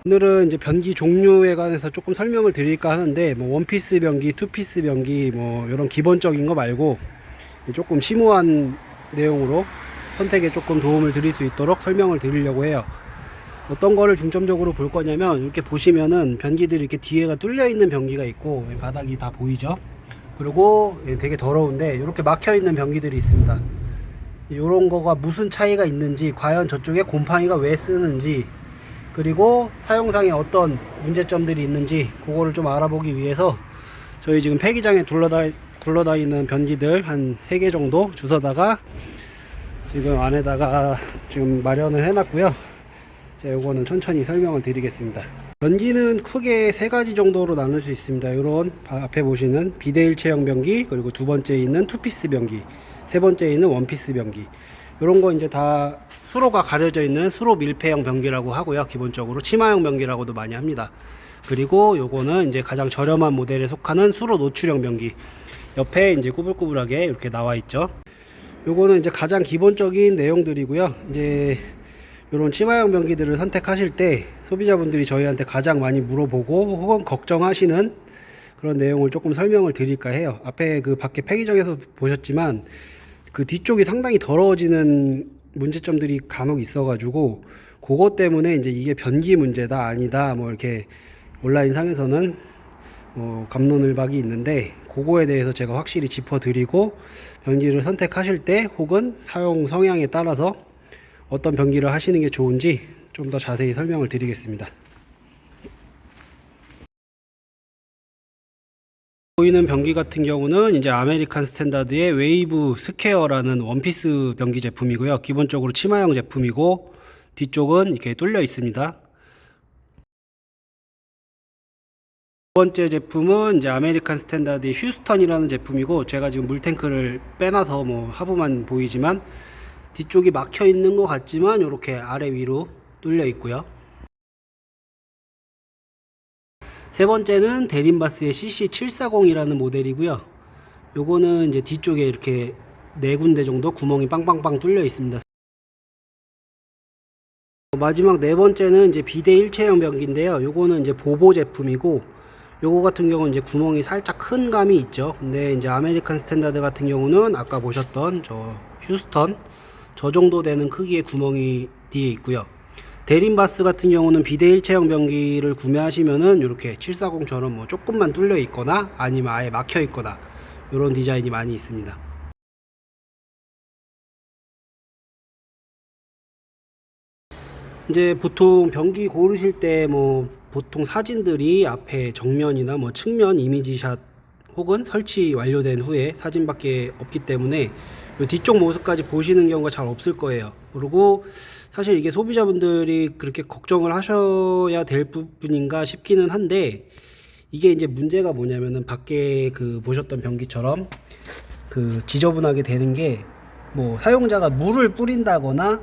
오늘은 이제 변기 종류에 관해서 조금 설명을 드릴까 하는데, 뭐 원피스 변기, 투피스 변기, 뭐 이런 기본적인 거 말고 조금 심오한 내용으로 선택에 조금 도움을 드릴 수 있도록 설명을 드리려고 해요. 어떤 거를 중점적으로 볼 거냐면, 이렇게 보시면은 변기들이 이렇게 뒤에가 뚫려 있는 변기가 있고, 바닥이 다 보이죠? 그리고 되게 더러운데 이렇게 막혀 있는 변기들이 있습니다. 이런 거가 무슨 차이가 있는지, 과연 저쪽에 곰팡이가 왜 쓰는지, 그리고 사용상에 어떤 문제점들이 있는지 그거를 좀 알아보기 위해서 저희 지금 폐기장에 굴러다니는 변기들 한 3개 정도 주워다가 지금 안에다가 지금 마련을 해놨고요. 자, 요거는 천천히 설명을 드리겠습니다. 변기는 크게 3가지 정도로 나눌 수 있습니다. 이런 앞에 보시는 비대일체형 변기, 그리고 두 번째에 있는 투피스 변기, 세 번째에 있는 원피스 변기. 이런 거 이제 다 수로가 가려져 있는 수로 밀폐형 변기라고 하고요. 기본적으로 치마형 변기라고도 많이 합니다. 그리고 요거는 이제 가장 저렴한 모델에 속하는 수로 노출형 변기. 옆에 이제 꾸불꾸불하게 이렇게 나와 있죠. 요거는 이제 가장 기본적인 내용들이고요. 이제 요런 치마형 변기들을 선택하실 때 소비자분들이 저희한테 가장 많이 물어보고 혹은 걱정하시는 그런 내용을 조금 설명을 드릴까 해요. 앞에 그 밖에 폐기장에서 보셨지만 그 뒤쪽이 상당히 더러워지는 문제점들이 간혹 있어가지고, 그것 때문에 이제 이게 변기 문제다 아니다 뭐 이렇게 온라인 상에서는 갑론을박이 있는데, 그거에 대해서 제가 확실히 짚어드리고 변기를 선택하실 때 혹은 사용 성향에 따라서 어떤 변기를 하시는 게 좋은지 좀 더 자세히 설명을 드리겠습니다. 보이는 변기 같은 경우는 이제 아메리칸 스탠다드의 웨이브 스퀘어라는 원피스 변기 제품이고요. 기본적으로 치마형 제품이고, 뒤쪽은 이렇게 뚫려 있습니다. 두 번째 제품은 이제 아메리칸 스탠다드의 휴스턴이라는 제품이고, 제가 지금 물탱크를 빼놔서 뭐 하부만 보이지만 뒤쪽이 막혀 있는 것 같지만 이렇게 아래 위로 뚫려 있고요. 세 번째는 데린바스의 CC740이라는 모델이고요. 요거는 이제 뒤쪽에 이렇게 4군데 정도 구멍이 빵빵빵 뚫려 있습니다. 마지막 네 번째는 이제 비대 일체형 변기인데요. 요거는 이제 보보 제품이고, 요거 같은 경우는 이제 구멍이 살짝 큰 감이 있죠. 근데 이제 아메리칸 스탠다드 같은 경우는 아까 보셨던 저 휴스턴 저 정도 되는 크기의 구멍이 뒤에 있고요. 데린바스 같은 경우는 비대일체형 변기를 구매하시면은 이렇게 740처럼 뭐 조금만 뚫려 있거나 아니면 아예 막혀 있거나 이런 디자인이 많이 있습니다. 이제 보통 변기 고르실 때 뭐 보통 사진들이 앞에 정면이나 뭐 측면 이미지샷 혹은 설치 완료된 후에 사진밖에 없기 때문에 뒤쪽 모습까지 보시는 경우가 잘 없을 거예요. 그리고 사실 이게 소비자분들이 그렇게 걱정을 하셔야 될 부분인가 싶기는 한데, 이게 이제 문제가 뭐냐면은 밖에 그 보셨던 변기처럼 그 지저분하게 되는 게, 뭐 사용자가 물을 뿌린다거나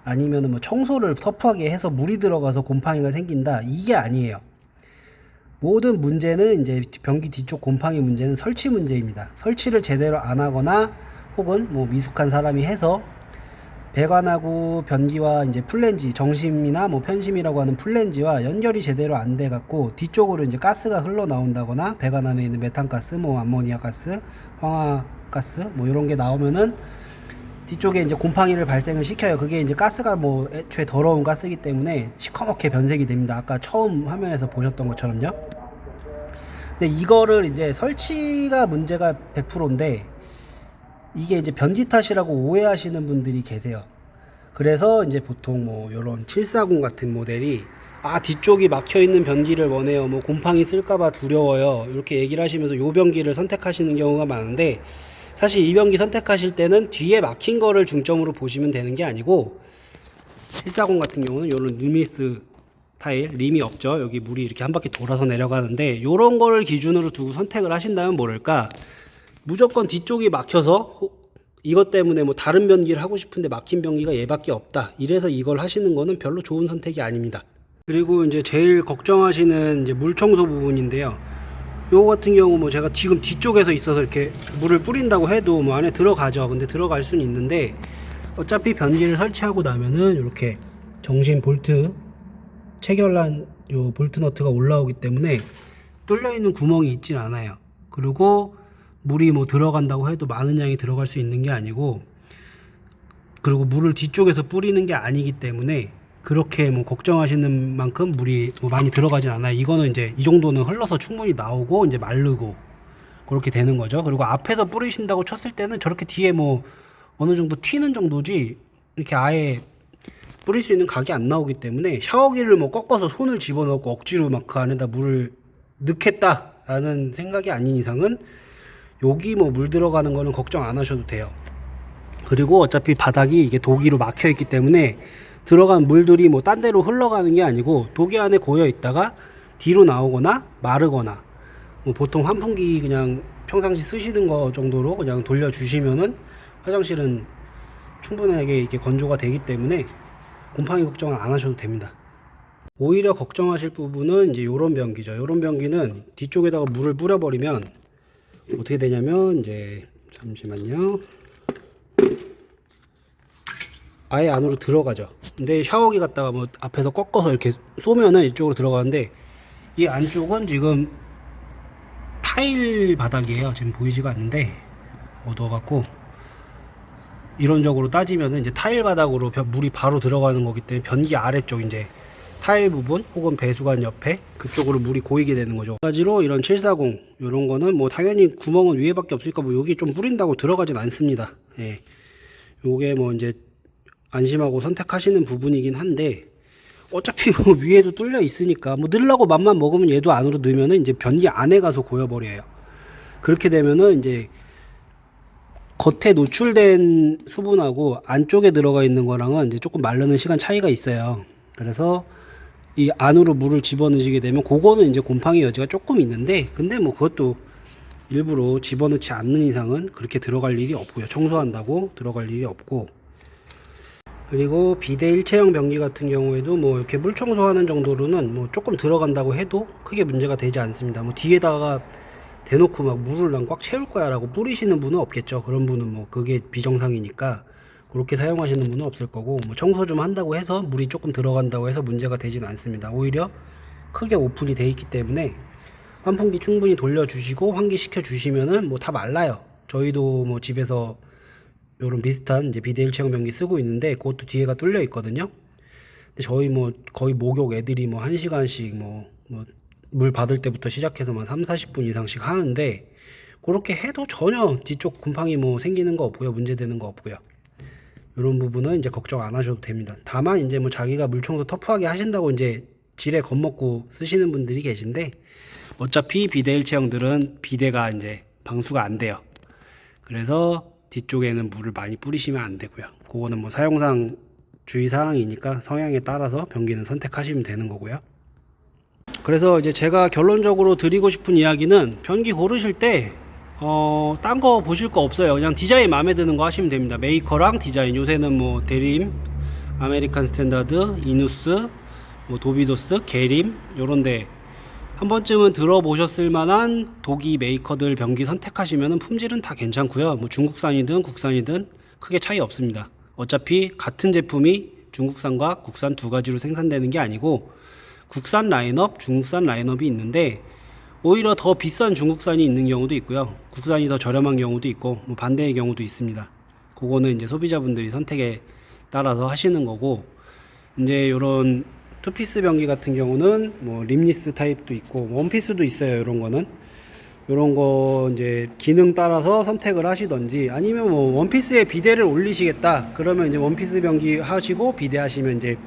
아니면은 뭐 청소를 터프하게 해서 물이 들어가서 곰팡이가 생긴다, 이게 아니에요. 모든 문제는 이제 변기 뒤쪽 곰팡이 문제는 설치 문제입니다. 설치를 제대로 안 하거나 혹은 뭐 미숙한 사람이 해서 배관하고 변기와 이제 플랜지, 정심이나 뭐 편심이라고 하는 플랜지와 연결이 제대로 안 돼 갖고 뒤쪽으로 이제 가스가 흘러 나온다거나 배관 안에 있는 메탄가스, 뭐 암모니아 가스, 황화가스 뭐 이런 게 나오면은 뒤쪽에 이제 곰팡이를 발생을 시켜요. 그게 이제 가스가 뭐 애초에 더러운 가스이기 때문에 시커멓게 변색이 됩니다. 아까 처음 화면에서 보셨던 것처럼요. 근데 이거를 이제 설치가 문제가 100%인데 이게 이제 변기 탓이라고 오해하시는 분들이 계세요. 그래서 이제 보통 뭐 요런 740 같은 모델이 뒤쪽이 막혀 있는 변기를 원해요, 뭐 곰팡이 쓸까봐 두려워요, 이렇게 얘기를 하시면서 요 변기를 선택하시는 경우가 많은데, 사실 이 변기 선택하실 때는 뒤에 막힌 거를 중점으로 보시면 되는 게 아니고, 740 같은 경우는 요런 루미스 타일, 림이 없죠. 여기 물이 이렇게 한 바퀴 돌아서 내려가는데, 요런 거를 기준으로 두고 선택을 하신다면 모를까, 무조건 뒤쪽이 막혀서 이것 때문에 뭐 다른 변기를 하고 싶은데 막힌 변기가 얘밖에 없다, 이래서 이걸 하시는 거는 별로 좋은 선택이 아닙니다. 그리고 이제 제일 걱정하시는 이제 물 청소 부분인데요. 요거 같은 경우 뭐 제가 지금 뒤쪽에서 있어서 이렇게 물을 뿌린다고 해도 뭐 안에 들어가죠. 근데 들어갈 수는 있는데, 어차피 변기를 설치하고 나면은 이렇게 정심 볼트 체결한 요 볼트 너트가 올라오기 때문에 뚫려 있는 구멍이 있진 않아요. 그리고 물이 뭐 들어간다고 해도 많은 양이 들어갈 수 있는 게 아니고, 그리고 물을 뒤쪽에서 뿌리는 게 아니기 때문에 그렇게 뭐 걱정하시는 만큼 물이 뭐 많이 들어가진 않아요. 이거는 이제 이 정도는 흘러서 충분히 나오고 이제 마르고 그렇게 되는 거죠. 그리고 앞에서 뿌리신다고 쳤을 때는 저렇게 뒤에 뭐 어느 정도 튀는 정도지 이렇게 아예 뿌릴 수 있는 각이 안 나오기 때문에, 샤워기를 뭐 꺾어서 손을 집어넣고 억지로 막 그 안에다 물을 넣겠다라는 생각이 아닌 이상은 여기 뭐 물 들어가는 거는 걱정 안 하셔도 돼요. 그리고 어차피 바닥이 이게 도기로 막혀 있기 때문에 들어간 물들이 뭐 딴 데로 흘러가는 게 아니고 도기 안에 고여 있다가 뒤로 나오거나 마르거나, 뭐 보통 환풍기 그냥 평상시 쓰시는 거 정도로 그냥 돌려 주시면은 화장실은 충분하게 이렇게 건조가 되기 때문에 곰팡이 걱정은 안 하셔도 됩니다. 오히려 걱정하실 부분은 이제 요런 변기죠. 요런 변기는 뒤쪽에다가 물을 뿌려버리면 어떻게 되냐면, 이제 잠시만요, 아예 안으로 들어가죠. 근데 샤워기 갖다가 뭐 앞에서 꺾어서 이렇게 쏘면은 이쪽으로 들어가는데, 이 안쪽은 지금 타일 바닥이에요. 지금 보이지가 않는데 어두워갖고, 이론적으로 따지면은 이제 타일 바닥으로 물이 바로 들어가는 거기 때문에 변기 아래쪽 이제 타일 부분 혹은 배수관 옆에 그쪽으로 물이 고이게 되는 거죠. 가지로 이런 740 이런 거는 뭐 당연히 구멍은 위에밖에 없으니까 뭐 여기 좀 뿌린다고 들어가진 않습니다. 예. 요게 뭐 이제 안심하고 선택하시는 부분이긴 한데, 어차피 뭐 위에도 뚫려 있으니까 뭐 넣으려고 맘만 먹으면 얘도 안으로 넣으면은 이제 변기 안에 가서 고여버려요. 그렇게 되면은 이제 겉에 노출된 수분하고 안쪽에 들어가 있는 거랑은 이제 조금 마르는 시간 차이가 있어요. 그래서 이 안으로 물을 집어넣으시게 되면 그거는 이제 곰팡이 여지가 조금 있는데, 근데 뭐 그것도 일부러 집어넣지 않는 이상은 그렇게 들어갈 일이 없고요. 청소한다고 들어갈 일이 없고. 그리고 비데 일체형 변기 같은 경우에도 뭐 이렇게 물 청소하는 정도로는 뭐 조금 들어간다고 해도 크게 문제가 되지 않습니다. 뭐 뒤에다가 대놓고 막 물을 난 꽉 채울 거야 라고 뿌리시는 분은 없겠죠. 그런 분은 뭐 그게 비정상이니까 그렇게 사용하시는 분은 없을 거고, 뭐 청소 좀 한다고 해서 물이 조금 들어간다고 해서 문제가 되지는 않습니다. 오히려 크게 오픈이 돼 있기 때문에 환풍기 충분히 돌려주시고 환기시켜 주시면은 뭐 다 말라요. 저희도 뭐 집에서 요런 비슷한 이제 비데 일체형 변기 쓰고 있는데 그것도 뒤에가 뚫려 있거든요. 근데 저희 뭐 거의 목욕 애들이 뭐 1시간씩 뭐 물 받을 때부터 시작해서 만 3, 40분 이상씩 하는데, 그렇게 해도 전혀 뒤쪽 곰팡이 뭐 생기는 거 없고요. 문제되는 거 없고요. 이런 부분은 이제 걱정 안 하셔도 됩니다. 다만 이제 뭐 자기가 물청소 터프하게 하신다고 이제 지레 겁먹고 쓰시는 분들이 계신데, 어차피 비데 일체형들은 비데가 이제 방수가 안 돼요. 그래서 뒤쪽에는 물을 많이 뿌리시면 안 되고요. 그거는 뭐 사용상 주의사항이니까 성향에 따라서 변기는 선택하시면 되는 거고요. 그래서 이제 제가 결론적으로 드리고 싶은 이야기는, 변기 고르실 때 딴 거 보실 거 없어요. 그냥 디자인 마음에 드는 거 하시면 됩니다. 메이커랑 디자인, 요새는 뭐 대림, 아메리칸 스탠다드, 이누스, 뭐 도비도스, 게림 요런데 한 번쯤은 들어보셨을 만한 독일 메이커들 변기 선택하시면 품질은 다 괜찮고요. 뭐 중국산이든 국산이든 크게 차이 없습니다. 어차피 같은 제품이 중국산과 국산 두 가지로 생산되는 게 아니고, 국산 라인업, 중국산 라인업이 있는데 오히려 더 비싼 중국산이 있는 경우도 있고요. 국산이 더 저렴한 경우도 있고, 뭐 반대의 경우도 있습니다. 그거는 이제 소비자분들이 선택에 따라서 하시는 거고, 이제 요런 투피스 변기 같은 경우는 뭐 림니스 타입도 있고 원피스도 있어요. 요런 거는 요런 거 이제 기능 따라서 선택을 하시던지, 아니면 뭐 원피스에 비데를 올리시겠다 그러면 이제 원피스 변기 하시고 비데 하시면 이제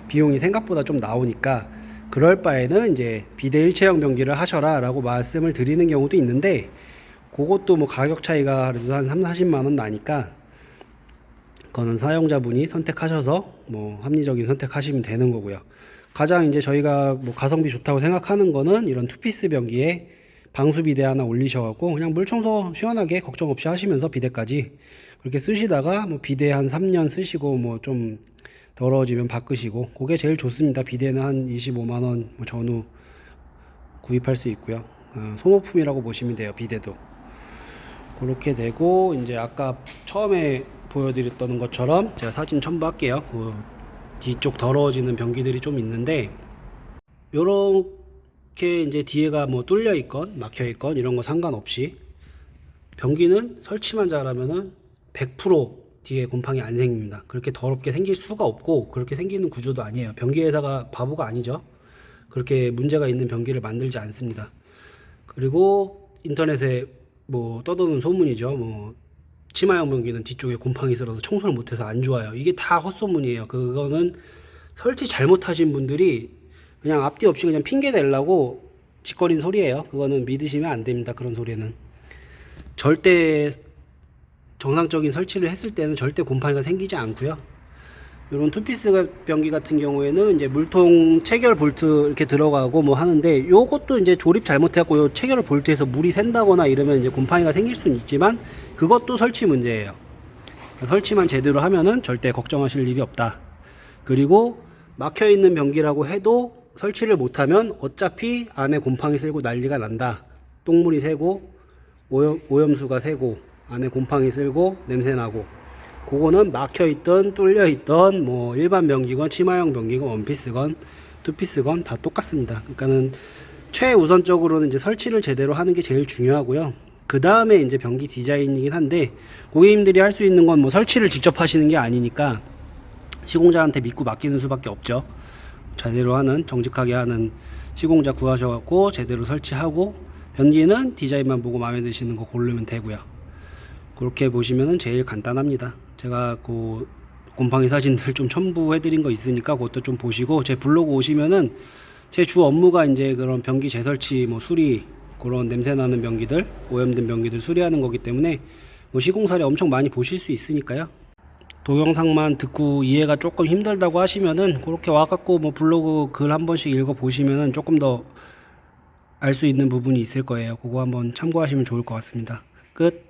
비용이 생각보다 좀 나오니까, 그럴 바에는 이제 비데 일체형 변기를 하셔라 라고 말씀을 드리는 경우도 있는데, 그것도 뭐 가격 차이가 그래도 한 3, 40만원 나니까 그거는 사용자분이 선택하셔서 뭐 합리적인 선택하시면 되는 거고요. 가장 이제 저희가 뭐 가성비 좋다고 생각하는 거는 이런 투피스 변기에 방수 비데 하나 올리셔갖고 그냥 물 청소 시원하게 걱정 없이 하시면서 비데까지 그렇게 쓰시다가 뭐 비데 한 3년 쓰시고 뭐 좀 더러워지면 바꾸시고, 그게 제일 좋습니다. 비데는 한 25만원 뭐 전후 구입할 수 있고요. 소모품이라고 보시면 돼요. 비데도 그렇게 되고, 이제 아까 처음에 보여드렸던 것처럼 제가 사진 첨부할게요. 그 뒤쪽 더러워지는 변기들이 좀 있는데, 요렇게 이제 뒤에가 뭐 뚫려 있건 막혀 있건 이런 거 상관없이 변기는 설치만 잘하면은 100% 뒤에 곰팡이 안 생깁니다. 그렇게 더럽게 생길 수가 없고 그렇게 생기는 구조도 아니에요. 변기 회사가 바보가 아니죠. 그렇게 문제가 있는 변기를 만들지 않습니다. 그리고 인터넷에 뭐 떠도는 소문이죠. 뭐 치마형 변기는 뒤쪽에 곰팡이 슬어서 청소를 못해서 안 좋아요. 이게 다 헛소문이에요. 그거는 설치 잘못하신 분들이 그냥 앞뒤 없이 그냥 핑계 대려고 짓거린 소리예요. 그거는 믿으시면 안 됩니다. 그런 소리는 절대 정상적인 설치를 했을 때는 절대 곰팡이가 생기지 않고요. 이런 투피스 변기 같은 경우에는 이제 물통 체결 볼트 이렇게 들어가고 뭐 하는데 요것도 이제 조립 잘못해갖고 요 체결 볼트에서 물이 샌다거나 이러면 이제 곰팡이가 생길 수는 있지만 그것도 설치 문제예요. 설치만 제대로 하면은 절대 걱정하실 일이 없다. 그리고 막혀 있는 변기라고 해도 설치를 못하면 어차피 안에 곰팡이 쓸고 난리가 난다. 똥물이 새고 오염수가 새고 안에 곰팡이 쓸고 냄새 나고 그거는 막혀있던 뚫려있던 뭐 일반 변기건 치마형 변기건 원피스건 투피스건 다 똑같습니다. 그러니까는 최우선적으로는 이제 설치를 제대로 하는 게 제일 중요하고요. 그 다음에 이제 변기 디자인이긴 한데 고객님들이 할 수 있는 건 뭐 설치를 직접 하시는 게 아니니까 시공자한테 믿고 맡기는 수밖에 없죠. 제대로 하는 정직하게 하는 시공자 구하셔갖고 제대로 설치하고 변기는 디자인만 보고 마음에 드시는 거 고르면 되고요. 그렇게 보시면은 제일 간단합니다. 제가 그 곰팡이 사진들 좀 첨부해 드린 거 있으니까 그것도 좀 보시고 제 블로그 오시면은 제 주 업무가 이제 그런 변기 재설치 뭐 수리 그런 냄새 나는 변기들 오염된 변기들 수리하는 거기 때문에 뭐 시공사례 엄청 많이 보실 수 있으니까요. 동영상만 듣고 이해가 조금 힘들다고 하시면은 그렇게 와갖고 뭐 블로그 글 한 번씩 읽어 보시면은 조금 더 알 수 있는 부분이 있을 거예요. 그거 한번 참고하시면 좋을 것 같습니다. 끝.